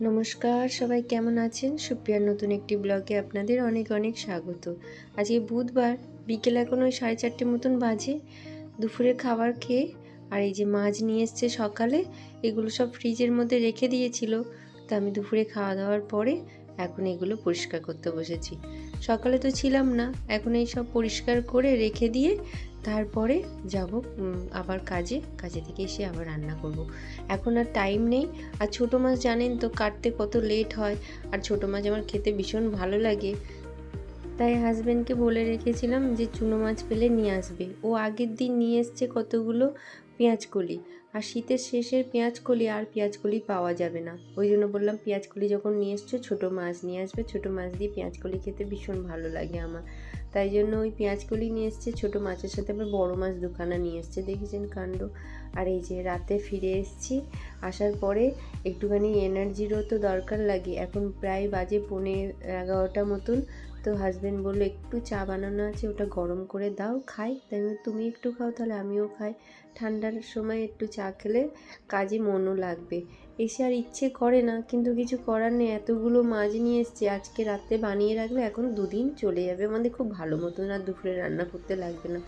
নমস্কার, সবাই কেমন আছেন? সুপ্রিয়ার নতুন একটি ব্লগে আপনাদের অনেক অনেক স্বাগত। আজকে বুধবার, বিকেল এখন ওই 4:30 মতন বাজে। দুপুরে খাবার খেয়ে আর এই যে মাছ নিয়ে এসছে সকালে, এগুলো সব ফ্রিজের মধ্যে রেখে দিয়েছিল। তা আমি দুপুরে খাওয়া দাওয়ার পরে এখন এগুলো পরিষ্কার করতে বসেছি। সকালে তো ছিলাম না, এখন এই সব পরিষ্কার করে রেখে দিয়ে তারপরে যাব আবার কাজে থেকে এসে আবার রান্না করব। এখন আর টাইম নেই। আর ছোটো মাছ জানেন তো কাটতে কত লেট হয়, আর ছোটো মাছ আমার খেতে ভীষণ ভালো লাগে। তাই হাজব্যান্ডকে বলে রেখেছিলাম যে চুনো মাছ পেলে নিয়ে আসবে। ও আগের দিন নিয়ে এসছে কতগুলো পেঁয়াজকলি, আর শীতের শেষের পেঁয়াজকলি আর পেঁয়াজকলি পাওয়া যাবে না। ওই জন্য বললাম পেঁয়াজকলি যখন নিয়ে এসছো ছোটো মাছ নিয়ে আসবে, ছোটো মাছ দিয়ে পেঁয়াজকলি খেতে ভীষণ ভালো লাগে আমার। তাই জন্য ওই পেঁয়াজকলি নিয়ে এসছে, ছোটো মাছের সাথে আবার বড়ো মাছ দুখানা নিয়ে এসছে, দেখেছেন কাণ্ড। আর এই যে রাতে ফিরে এসেছি, আসার পরে একটুখানি এনার্জিরও তো দরকার লাগে। এখন প্রায় বাজে 11:30 মতন। তো হাজব্যান্ড বললো একটু চা বানানো আছে, ওটা গরম করে দাও খাই। তাই তুমি একটু খাও, তাহলে আমিও খাই। ঠান্ডার সময় একটু চা খেলে কাজে মনও লাগবে। এসে আর ইচ্ছে করে না, কিন্তু কিছু করার নেই। এতগুলো মাছ নিয়ে এসছে, আজকে রাতে বানিয়ে রাখলে এখন 2 দিন চলে যাবে আমাদের খুব ভালো মতন। আর দুপুরে রান্না করতে লাগবে না,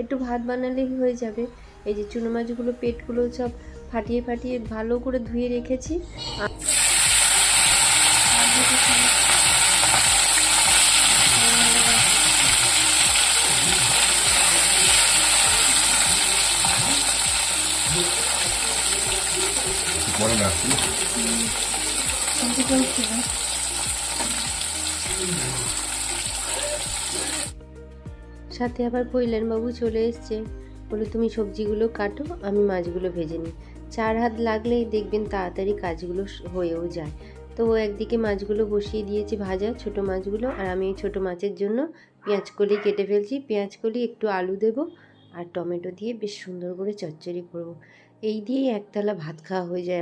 একটু ভাত বানালেই হয়ে যাবে। এই যে চুনো মাছগুলো পেটগুলো সব ফাটিয়ে ফাটিয়ে ভালো করে ধুয়ে রেখেছি। সাথে আবার বাবু চলে এসছে, বলে তুমি সবজিগুলো কাটো, আমি মাছগুলো ভেজে নিই। 4 হাত লাগলেই দেখবেন তাড়াতাড়ি কাজগুলো হয়েও যায়। তো ও একদিকে মাছগুলো বসিয়ে দিয়েছে ভাজা, ছোটো মাছগুলো, আর আমি এই ছোটো মাছের জন্য পেঁয়াজকলি কেটে ফেলছি। পেঁয়াজকলি একটু আলু দেব আর টমেটো দিয়ে বেশ সুন্দর করে চচ্চড়ি করব। এই দিয়েই একতলা ভাত খাওয়া হয়ে যায়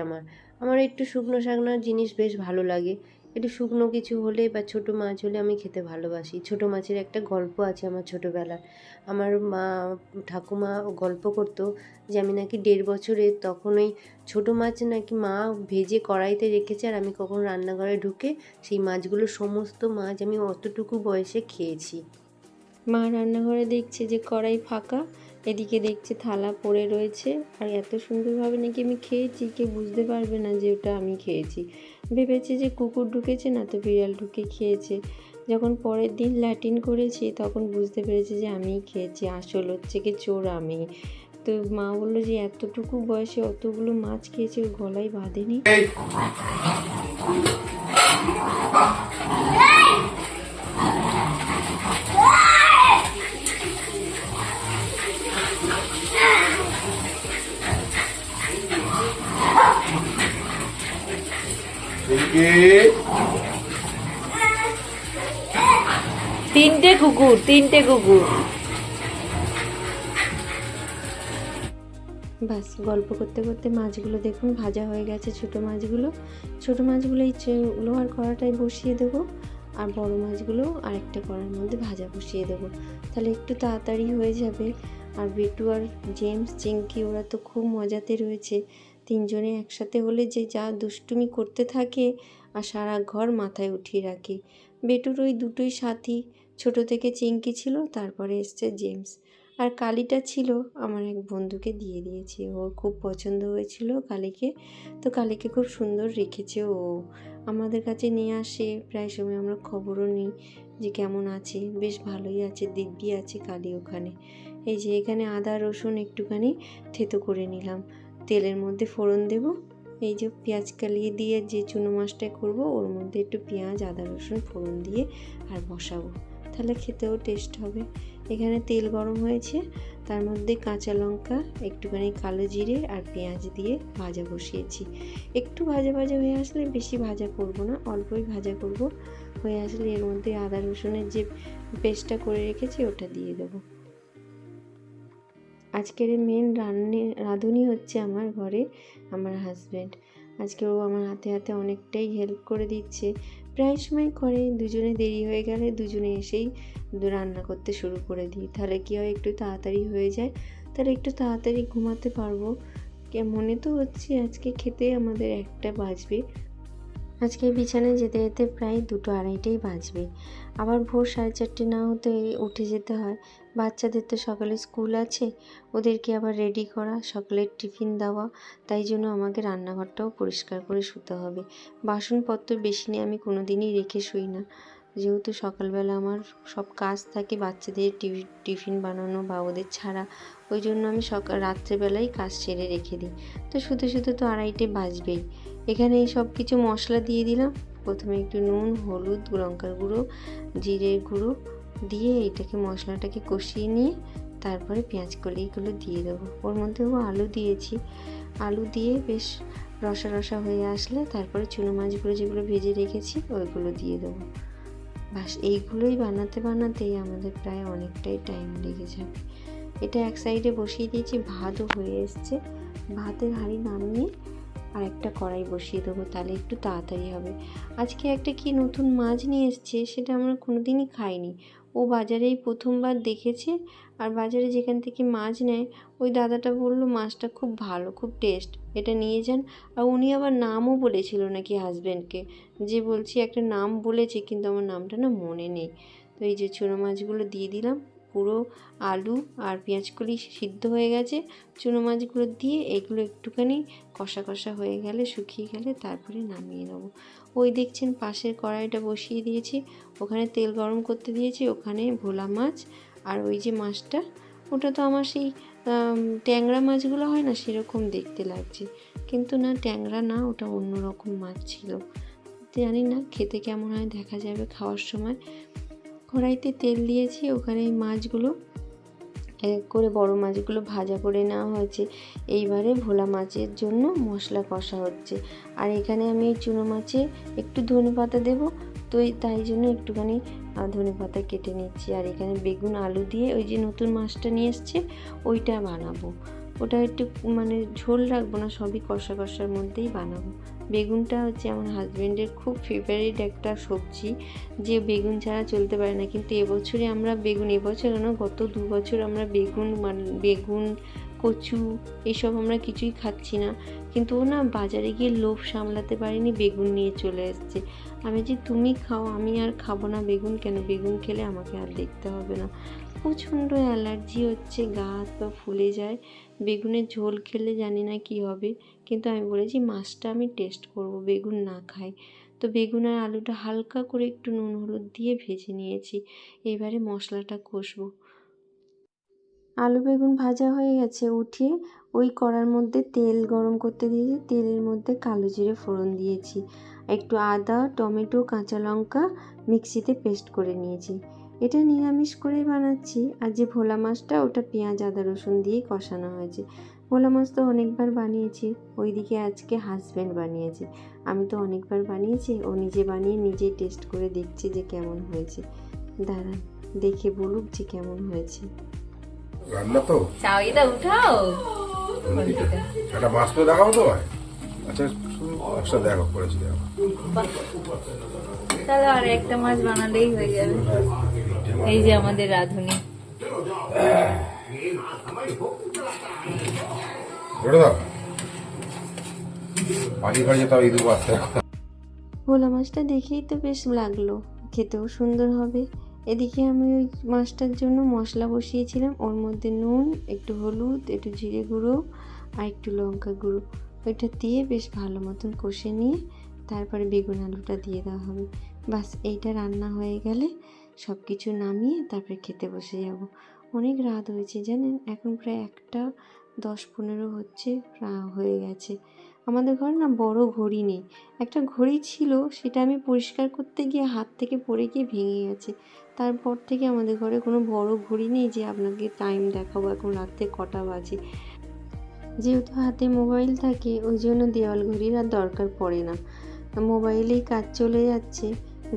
আমার একটু শুকনো শাকনো জিনিস বেশ ভালো লাগে। একটু শুকনো কিছু হলে বা ছোটো মাছ হলে আমি খেতে ভালোবাসি। ছোটো মাছের একটা গল্প আছে আমার ছোটোবেলার। আমার মা ঠাকুমা গল্প করতো যে আমি নাকি 1.5 বছরের, তখন ওই ছোটো মাছ নাকি মা ভেজে কড়াইতে রেখেছে, আর আমি কখন রান্নাঘরে ঢুকে সেই মাছগুলো, সমস্ত মাছ আমি অতটুকু বয়সে খেয়েছি। মা রান্নাঘরে দেখছে যে কড়াই ফাঁকা, এদিকে দেখছে থালা পড়ে রয়েছে, আর এত সুন্দরভাবে নাকি আমি খেয়েছি, কেউ বুঝতে পারবে না যে ওটা আমি খেয়েছি। ভেবেছে যে কুকুর ঢুকেছে, না তো বিড়াল ঢুকে খেয়েছে। যখন পরের দিন ল্যাটিন করেছি তখন বুঝতে পেরেছে যে আমিই খেয়েছি, আসল হচ্ছে কি চোর আমি। তো মা বললো যে এতটুকু বয়সে অতগুলো মাছ খেয়েছে, ওর গলায় বাঁধেনি। তিনটে কুকুর। বাস গল্প করতে করতে মাছগুলো দেখুন ভাজা হয়ে গেছে। ছোটো মাছগুলো এই লোহার কড়াটায় বসিয়ে দেবো, আর বড় মাছগুলো আরেকটা কড়ার মধ্যে ভাজা বসিয়ে দেবো, তাহলে একটু তাড়াতাড়ি হয়ে যাবে। আর বিট্টু আর জেমস চিঙ্কি ওরা তো খুব মজাতে রয়েছে। 3 জনে একসাথে হলে যে যা দুষ্টুমি করতে থাকে, আর সারা ঘর মাথায় উঠিয়ে রাখে। বেটুর ওই দুটোই সাথী, ছোট থেকে চিঙ্কি ছিল, তারপরে এসছে জেমস। আর কালিটা ছিল আমার এক বন্ধুকে দিয়ে দিয়েছি, ওর খুব পছন্দ হয়েছিল কালীকে। তো কালীকে খুব সুন্দর রেখেছে ও, আমাদের কাছে নিয়ে আসে প্রায় সময়, আমরা খবরও নিই যে কেমন আছে। বেশ ভালোই আছে, দিব্যি আছে কালী ওখানে। এই যে এখানে আদা রসুন একটুখানি থেতো করে নিলাম, তেলের মধ্যে ফোড়ন দেব। এই যে পেঁয়াজ কালিয়ে দিয়ে যে চুনো মাছটা করব, ওর মধ্যে একটু পেঁয়াজ আদা রসুন ফোড়ন দিয়ে আর বসাবো, তাহলে খেতেও টেস্ট হবে। এখানে তেল গরম হয়েছে, তার মধ্যে কাঁচা লঙ্কা, একটুখানি কালো জিরে আর পেঁয়াজ দিয়ে ভাজা বসিয়েছি। একটু ভাজা ভাজা হয়ে আসলে, বেশি ভাজা করব না, অল্পই ভাজা করব। হয়ে আসলে এর মধ্যে আদা রসুনের যে পেস্টটা করে রেখেছি ওটা দিয়ে দেবো। আজকের মেন রাঁধুনি হচ্ছে আমার ঘরে আমার হাজব্যান্ড। আজকে ও আমার হাতে হাতে অনেকটাই হেল্প করে দিচ্ছে, প্রায় সময় করে। দুজনে দেরি হয়ে গেলে দুজনে এসেই রান্না করতে শুরু করে দিই, তাহলে কী হয় একটু তাড়াতাড়ি হয়ে যায়, তাহলে একটু তাড়াতাড়ি ঘুমাতে পারবো। মনে তো হচ্ছে আজকে খেতে আমাদের 1টা বাজবে। আজকে বিছানায় যেতে যেতে প্রায় 2-2:30টাই বাজবে। আবার ভোর 4:30 না হতে উঠে যেতে হয়। বাচ্চাদের তো সকালে স্কুল আছে, ওদেরকে আবার রেডি করা, সকালের টিফিন দেওয়া, তাই জন্য আমাকে রান্নাঘরটাও পরিষ্কার করে শুতে হবে। বাসনপত্র বেশি নিয়ে আমি কোনো দিনই রেখে শুই না, যেহেতু সকালবেলা আমার সব কাজ থাকে বাচ্চাদের টিফিন বানানো বা ওদের ছাড়া, ওই জন্য আমি রাত্রেবেলাই কাজ সেরে রেখে দিই। তো শুতে শুতে তো 2:30 বাজবেই। এখানে এই সব কিছু মশলা দিয়ে দিলাম। প্রথমে একটু নুন, হলুদ, লঙ্কার গুঁড়ো, জিরের গুঁড়ো দিয়ে এটাকে মশলাটাকে কষিয়ে নিয়ে তারপরে পেঁয়াজ কলিগুলো দিয়ে দেবো। ওর মধ্যেও আলু দিয়েছি। আলু দিয়ে বেশ রসা রসা হয়ে আসলে তারপরে চুনো মাছগুলো যেগুলো ভেজে রেখেছি ওইগুলো দিয়ে দেবো। বাস এইগুলোই বানাতে বানাতেই আমাদের প্রায় অনেকটাই টাইম লেগে যাবে। এটা এক সাইডে বসিয়ে দিয়েছি, ভাতও হয়ে এসছে। ভাতের হাঁড়ি নামিয়ে আর একটা কড়াই বসিয়ে দেবো, তাহলে একটু তাড়াতাড়ি হবে। আজকে একটা কি নতুন মাছ নিয়ে এসছে, সেটা আমরা কোনো দিনই খাইনি। ও বাজারেই প্রথমবার দেখেছে, আর বাজারে যেখান থেকে মাছ নেয় ওই দাদাটা বললো মাছটা খুব ভালো, খুব টেস্ট, এটা নিয়ে যান। আর উনি আবার নামও বলেছিল নাকি হাজব্যান্ডকে, যে বলছি একটা নাম বলেছে কিন্তু আমার নামটা না মনে নেই। তো এই যে চুনো মাছগুলো দিয়ে দিলাম, পুরো আলু আর পেঁয়াজকলি সিদ্ধ হয়ে গেছে। চুনো মাছগুলো দিয়ে এগুলো একটুখানি কষা কষা হয়ে গেলে, শুকিয়ে গেলে তারপরে নামিয়ে নেবো। ওই দেখছেন পাশের কড়াইটা বসিয়ে দিয়েছি, ওখানে তেল গরম করতে দিয়েছি, ওখানে ভোলা মাছ আর ওই যে মাছটা, ওটা তো আমার সেই ট্যাংরা মাছগুলো হয় না সেরকম দেখতে লাগছে, কিন্তু না ট্যাংরা না, ওটা অন্য রকম মাছ ছিল। জানি না খেতে কেমন হয়, দেখা যাবে খাওয়ার সময়। কড়াইতে তেল দিয়েছি, ওখানে এই মাছগুলো এক করে বড় মাছগুলো ভাজা করে নেওয়া হয়েছে। এইবারে ভোলা মাছের জন্য মশলা কষা হচ্ছে। আর এখানে আমি এই চুনো মাছে একটু ধনেপাতা দেবো, তো তাই জন্য একটুখানি ধনেপাতা কেটে নিচ্ছি। আর এখানে বেগুন আলু দিয়ে ওই যে নতুন মাছটা নিয়ে এসছে ওইটা বানাবো। ওটা একটু মানে ঝোল রাখবো না, সবই কষা কষার মধ্যেই বানাবো। বেগুনটা হচ্ছে আমার হাজব্যান্ডের খুব ফেভারিট একটা সবজি, যে বেগুন ছাড়া চলতে পারে না। কিন্তু এবছরে আমরা এবছর না, গত 2 বছর আমরা বেগুন কচু এইসব আমরা কিছুই খাচ্ছি না। কিন্তু ও না বাজারে গিয়ে লোভ সামলাতে পারিনি, বেগুন নিয়ে চলে এসছে। আমি যে তুমি খাও, আমি আর খাবো না বেগুন, কেন বেগুন খেলে আমাকে আর দেখতে হবে না। প্রচণ্ড অ্যালার্জি হচ্ছে, গা হাত পা ফুলে যায়। বেগুনের ঝোল খেলে জানি না কি হবে, কিন্তু আমি বলেছি মাছটা আমি টেস্ট করব, বেগুন না খাই। তো বেগুন আর আলুটা হালকা করে একটু নুন হলুদ দিয়ে ভেজে নিয়েছি। এবারে মশলাটা কষবো। আলু বেগুন ভাজা হয়ে গেছে, উঠিয়ে ওই কড়ার মধ্যে তেল গরম করতে দিয়েছি, তেলের মধ্যে কালো জিরে ফোড়ন দিয়েছি, একটু আদা, টমেটো, কাঁচা লঙ্কা মিক্সিতে পেস্ট করে নিয়েছি। এটা নিরামিষ করেই বানাচ্ছি। আর যে ভোলা মাছটা, ওটা পেঁয়াজ আদা রসুন দিয়ে কষানো হয়েছে। ভোলা মাছ তো অনেকবার বানিয়েছি, ওইদিকে আজকে হাজব্যান্ড বানিয়েছে। আমি তো অনেকবার বানিয়েছি, ও নিজে বানিয়ে নিজেই টেস্ট করে দেখছি যে কেমন হয়েছে। দাঁড়ান দেখে বলুক যে কেমন হয়েছে। রান্না তো চাবিটা উঠাও, একটা মাছ তো দেখাও তো ভাই। আচ্ছা একটা দেখো করেছি, দেখো তাহলে আর একটা মাছ বানালেই হয়ে যাবে। এই যে আমাদের রাঁধুনি, ধরে দাও পাখি খাড়িয়ে তাও ইঁদুর বাচ্চা। ভোলা মাছটা দেখেই তো বেশ লাগলো, খেতেও সুন্দর হবে। এদিকে আমি ওই মাছটার জন্য মশলা বসিয়েছিলাম, ওর মধ্যে নুন, একটু হলুদ, একটু জিরে গুঁড়ো আর একটু লঙ্কা গুঁড়ো, ওইটা দিয়ে বেশ ভালো মতন কষে নিয়ে তারপরে বেগুন আলুটা দিয়ে দেওয়া হবে। বাস এইটা রান্না হয়ে গেলে সব কিছু নামিয়ে তারপরে খেতে বসে যাব। অনেক রাত হয়েছে জানেন, এখন প্রায় 1:10-15 হচ্ছে, হয়ে গেছে। আমাদের ঘরে না বড় ঘড়ি নেই, একটা ঘড়ি ছিল, সেটা আমি পরিষ্কার করতে গিয়ে হাত থেকে পড়ে গিয়ে ভেঙে গেছে। তারপর থেকে আমাদের ঘরে কোনো বড় ঘড়ি নেই যে আপনাকে টাইম দেখাবো এখন রাত্রে কটা বাজে। যেহেতু হাতে মোবাইল থাকে ওই জন্য দেওয়াল ঘড়ির আর দরকার পড়ে না, মোবাইলেই কাজ চলে যাচ্ছে।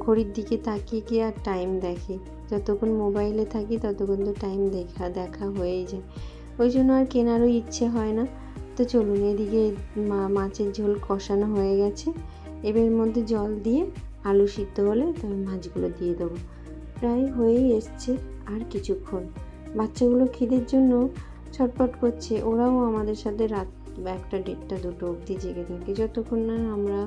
ঘড়ির দিকে তাকিয়ে কি আর টাইম দেখে, যতক্ষণ মোবাইলে থাকি ততক্ষণ তো টাইম দেখা হয়েই যায়, ওই জন্য আর কেনারও ইচ্ছে হয় না। তো চলুন, এদিকে মাছের ঝোল কষানো হয়ে গেছে, এবার মধ্যে জল দিয়ে আলু সিদ্ধ হলে তবে মাছগুলো দিয়ে দেবো। প্রায় হয়েই এসছে, আর কিছুক্ষণ। বাচ্চাগুলো খিদের জন্য ছটফট করছে, ওরাও আমাদের সাথে রাত 1টা, 1:30, 2টো অবধি জেগে থাকে, যতক্ষণ না আমরা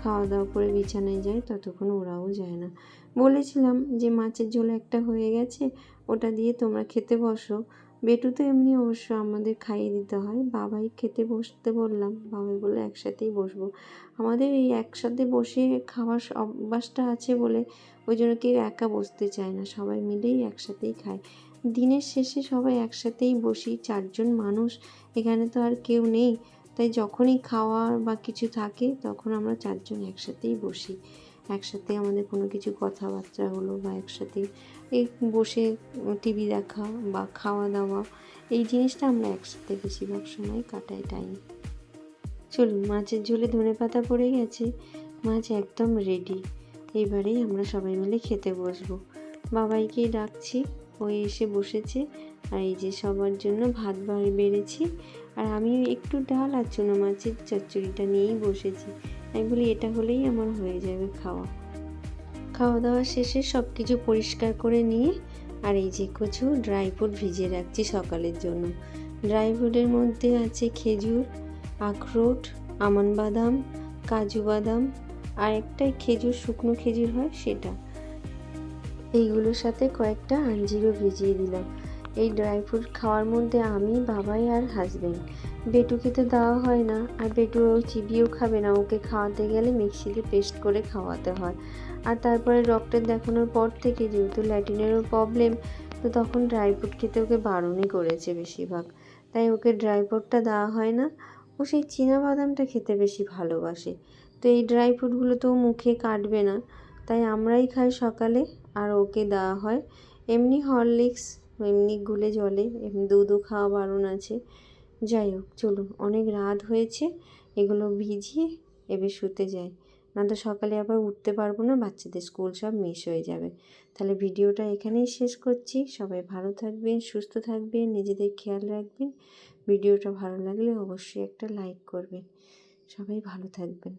খাওয়া দাওয়া করে বিছানায় যায় ততক্ষণ ওরাও যায় না। বলেছিলাম যে মাছের ঝোল একটা হয়ে গেছে, ওটা দিয়ে তোমরা খেতে বসো। বেটু তো এমনি অবশ্য আমাদের খাইয়ে দিতে হয়। বাবাই খেতে বসতে বললাম, বাবাই বললো একসাথেই বসবো। আমাদের এই একসাথে বসে খাওয়ার অভ্যাসটা আছে বলে ওই জন্য কেউ একা বসতে চায় না, সবাই মিলেই একসাথেই খায়। দিনের শেষে সবাই একসাথেই বসি, 4 জন মানুষ, এখানে তো আর কেউ নেই। তাই যখনই খাওয়ার বা কিছু থাকে তখন আমরা 4 জন একসাথেই বসি। একসাথে আমাদের কোনো কিছু কথাবার্তা হলো বা একসাথে এই বসে টিভি দেখা বা খাওয়া দাওয়া, এই জিনিসটা আমরা একসাথে বেশিরভাগ সময় কাটাই টাইম। চলুন, মাছের ঝোলে ধনেপাতা পড়ে গেছে, মাছ একদম রেডি। এইবারেই আমরা সবাই মিলে খেতে বসবো। বাবাইকেই ডাকছি, ওই এসে বসেছে। আর এই যে সবার জন্য ভাত বেড়েছি, আর আমি একটু ডাল আর চুনো মাছের চচ্চড়িটা নিয়েই বসেছি। আমি বলি এটা হলেই আমার হয়ে যাবে খাওয়া। খাওয়া দাওয়া শেষে সব কিছু পরিষ্কার করে নিয়ে আর এই যে কিছু ড্রাই ফ্রুট ভিজিয়ে রাখছি সকালের জন্য। ড্রাই ফ্রুটের মধ্যে আছে খেজুর, আখরোট, আমন্ড বাদাম, কাজু বাদাম, আর একটা খেজুর, শুকনো খেজুর হয় সেটা। এইগুলোর সাথে কয়েকটা আঞ্জিরও ভিজিয়ে দিলাম। এই ড্রাই ফ্রুট খাওয়ার মধ্যে আমি, বাবাই আর হাজব্যান্ড। বেটুকে তো দেওয়া হয় না, আর বেটু চিবিয়েও খাবে না, ওকে খাওয়াতে গেলে মিক্সিতে পেস্ট করে খাওয়াতে হয়। আর তারপরে ডক্টর দেখানোর পর থেকে যেহেতু ল্যাটিনেরও প্রবলেম, তো তখন ড্রাই ফ্রুট খেতে ওকে বারণই করেছে বেশিরভাগ, তাই ওকে ড্রাই ফ্রুটটা দেওয়া হয় না। ও সেই বাদামটা খেতে বেশি ভালোবাসে। তো এই ড্রাই ফ্রুটগুলো তো মুখে কাটবে না, তাই আমরাই খাই সকালে, আর ওকে দেওয়া হয় এমনি হরলিক্স, এমনি গুলে জলে, এমনি দুধও খাওয়া বারণ আছে। যাই হোক, চলুন, অনেক রাত হয়েছে, এগুলো ভিজিয়ে এবার শুতে যাই, না তো সকালে আবার উঠতে পারবো না, বাচ্চাদের স্কুল সব মিস হয়ে যাবে। তাহলে ভিডিওটা এখানেই শেষ করছি। সবাই ভালো থাকবেন, সুস্থ থাকবেন, নিজেদের খেয়াল রাখবেন। ভিডিওটা ভালো লাগলে অবশ্যই একটা লাইক করবেন। সবাই ভালো থাকবেন।